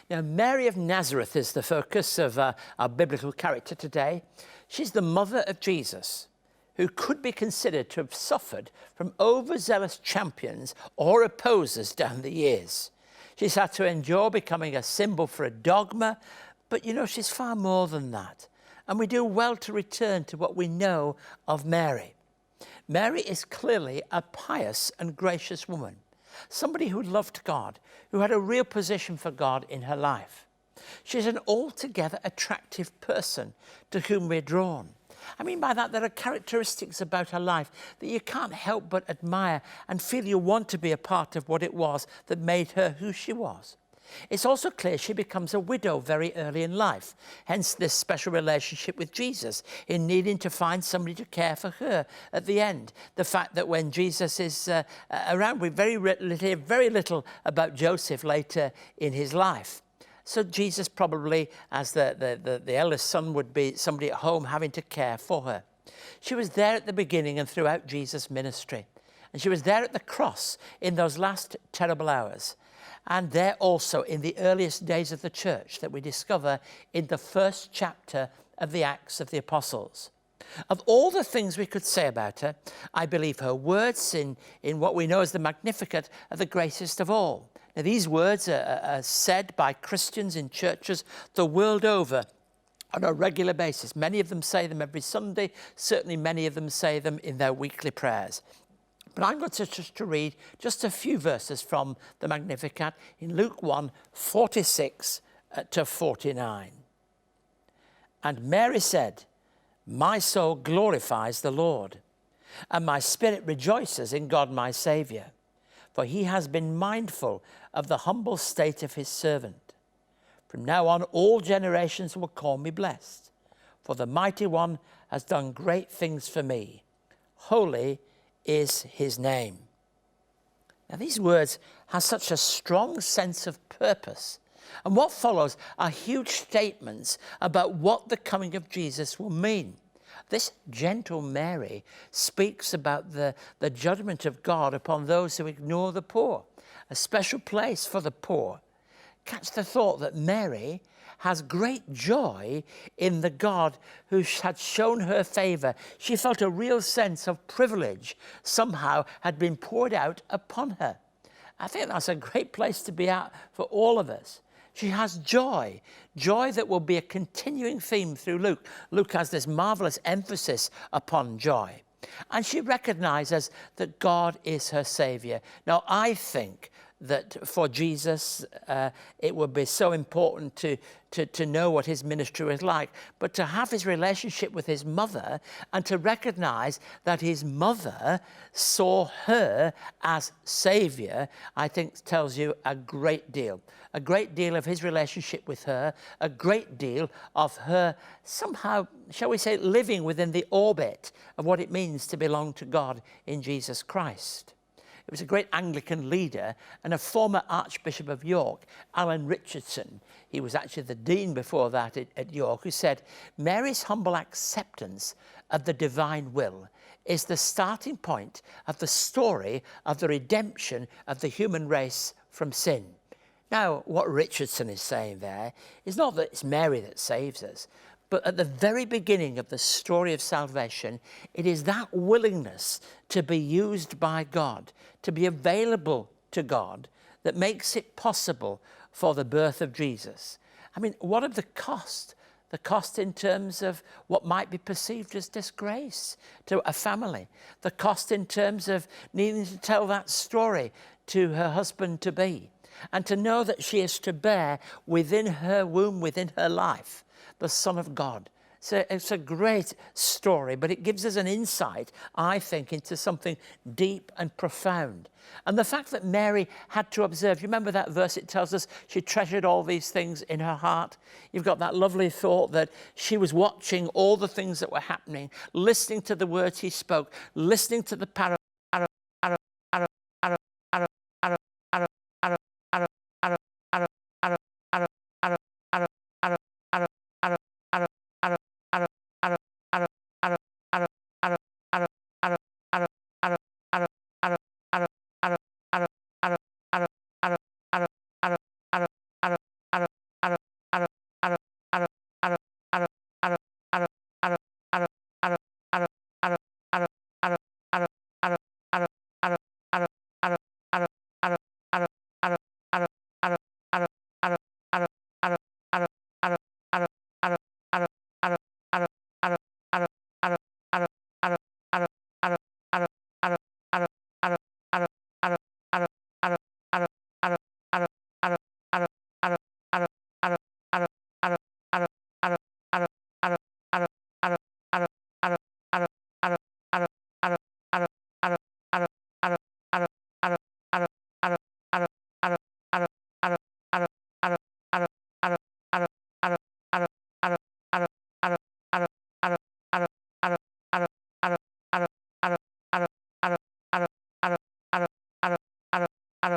Now, Mary of Nazareth is the focus of our biblical character today. She's the mother of Jesus, who could be considered to have suffered from overzealous champions or opposers down the years. She's had to endure becoming a symbol for a dogma, but you know, she's far more than that. And we do well to return to what we know of Mary. Mary is clearly a pious and gracious woman, somebody who loved God, who had a real position for God in her life. She's an altogether attractive person to whom we're drawn. I mean by that, there are characteristics about her life that you can't help but admire and feel you want to be a part of what it was that made her who she was. It's also clear she becomes a widow very early in life, hence this special relationship with Jesus in needing to find somebody to care for her at the end. The fact that when Jesus is around, we hear very little about Joseph later in his life. So Jesus probably, as the eldest son, would be somebody at home having to care for her. She was there at the beginning and throughout Jesus' ministry. And she was there at the cross in those last terrible hours. And there also in the earliest days of the church that we discover in the first chapter of the Acts of the Apostles. Of all the things we could say about her, I believe her words in what we know as the Magnificat are the greatest of all. Now, these words are said by Christians in churches the world over on a regular basis. Many of them say them every Sunday. Certainly many of them say them in their weekly prayers. But I'm going to read just a few verses from the Magnificat in Luke 1, 46 to 49. And Mary said, "My soul glorifies the Lord, and my spirit rejoices in God my Saviour, for he has been mindful of the humble state of his servant. From now on all generations will call me blessed, for the Mighty One has done great things for me. Holy is his name." Now these words have such a strong sense of purpose. And what follows are huge statements about what the coming of Jesus will mean. This gentle Mary speaks about the judgment of God upon those who ignore the poor, a special place for the poor. Catch the thought that Mary has great joy in the God who had shown her favour. She felt a real sense of privilege somehow had been poured out upon her. I think that's a great place to be at for all of us. She has joy, joy that will be a continuing theme through Luke. Luke has this marvellous emphasis upon joy. And she recognises that God is her Saviour. Now, I think that for Jesus, it would be so important to know what his ministry was like, but to have his relationship with his mother and to recognize that his mother saw her as Saviour, I think tells you a great deal of his relationship with her, a great deal of her somehow, shall we say, living within the orbit of what it means to belong to God in Jesus Christ. It was a great Anglican leader and a former Archbishop of York, Alan Richardson. He was actually the dean before that at York, who said, "Mary's humble acceptance of the divine will is the starting point of the story of the redemption of the human race from sin." Now, what Richardson is saying there is not that it's Mary that saves us, but at the very beginning of the story of salvation, it is that willingness to be used by God, to be available to God, that makes it possible for the birth of Jesus. I mean, what of the cost? The cost in terms of what might be perceived as disgrace to a family. The cost in terms of needing to tell that story to her husband-to-be. And to know that she is to bear within her womb, within her life, the Son of God. So it's a great story, but it gives us an insight, I think, into something deep and profound. And the fact that Mary had to observe, you remember that verse, it tells us she treasured all these things in her heart. You've got that lovely thought that she was watching all the things that were happening, listening to the words he spoke, listening to the parables